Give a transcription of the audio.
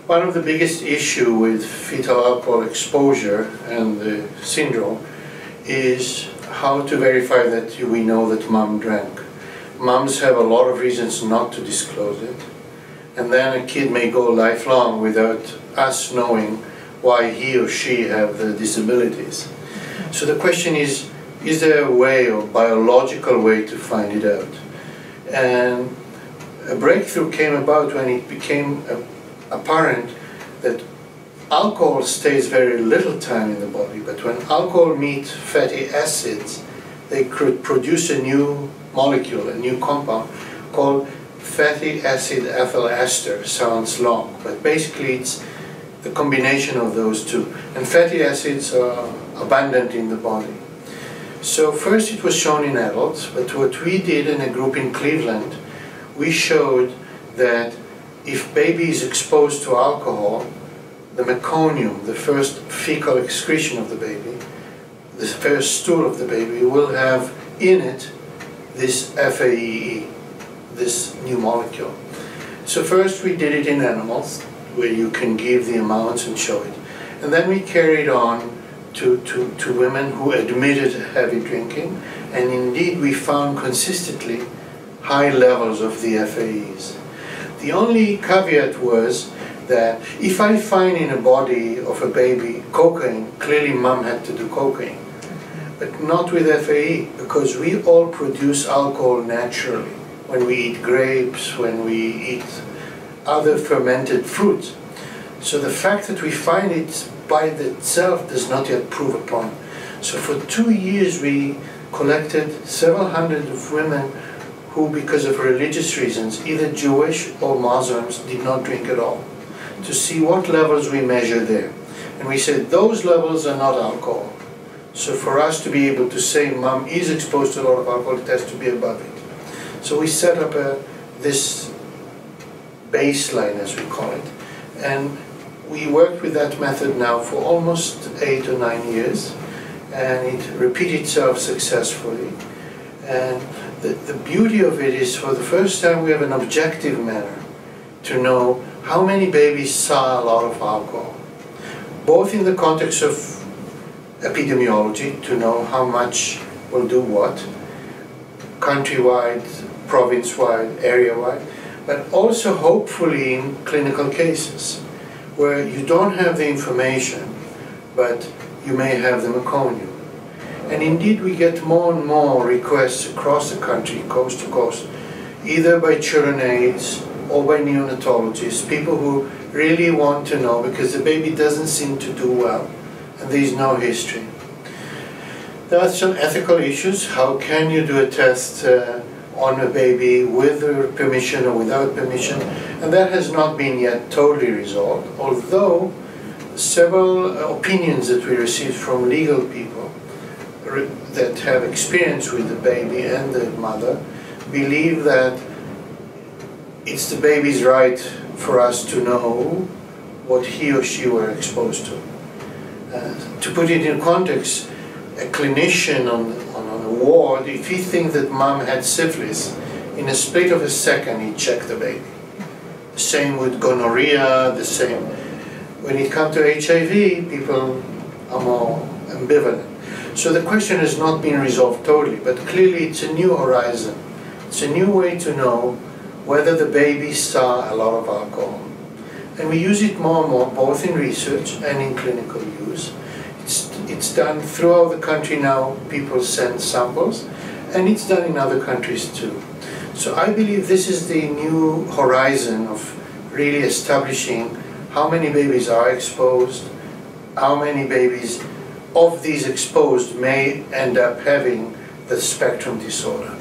One of the biggest issues with fetal alcohol exposure and the syndrome is how to verify that we know that mom drank. Moms have a lot of reasons not to disclose it, and then a kid may go lifelong without us knowing why he or she have the disabilities. So the question is there a way, or biological way, to find it out? And a breakthrough came about when it became apparent that alcohol stays very little time in the body, but when alcohol meets fatty acids, they could produce a new molecule, a new compound called fatty acid ethyl ester. Sounds long, but basically it's the combination of those two. And fatty acids are abundant in the body. So first it was shown in adults, but what we did in a group in Cleveland, we showed that if baby is exposed to alcohol, the meconium, the first fecal excretion of the baby, the first stool of the baby, will have in it this FAEE, this new molecule. So first we did it in animals, where you can give the amounts and show it. And then we carried on to women who admitted heavy drinking, and indeed we found consistently high levels of the FAEs. The only caveat was that if I find in a body of a baby cocaine, clearly mom had to do cocaine, but not with FAE, because we all produce alcohol naturally when we eat grapes, when we eat other fermented fruits. So the fact that we find it by itself does not yet prove a point. So for 2 years we collected several hundred of women who, because of religious reasons, either Jewish or Muslims, did not drink at all, to see what levels we measure there. And we said those levels are not alcohol. So for us to be able to say mom is exposed to a lot of alcohol, it has to be above it. So we set up this baseline, as we call it, and we worked with that method now for almost 8 or 9 years, and it repeated itself successfully. And the beauty of it is, for the first time, we have an objective manner to know how many babies saw a lot of alcohol, both in the context of epidemiology, to know how much will do what, countrywide, province-wide, area-wide, but also hopefully in clinical cases where you don't have the information, but you may have the meconium. And indeed we get more and more requests across the country, coast to coast, either by children aides or by neonatologists, people who really want to know because the baby doesn't seem to do well and there is no history. There are some ethical issues. How can you do a test on a baby with permission or without permission? And that has not been yet totally resolved, although several opinions that we received from legal people that have experience with the baby and the mother believe that it's the baby's right for us to know what he or she were exposed to. To put it in context, a clinician on a ward, if he thinks that mom had syphilis, in a split of a second he'd check the baby. The same with gonorrhea, the same. When it comes to HIV, people are more ambivalent. So the question has not been resolved totally, but clearly it's a new horizon. It's a new way to know whether the baby saw a lot of alcohol. And we use it more and more, both in research and in clinical use. It's done throughout the country now. People send samples, and it's done in other countries too. So I believe this is the new horizon of really establishing how many babies are exposed, how many babies of these exposed may end up having the spectrum disorder.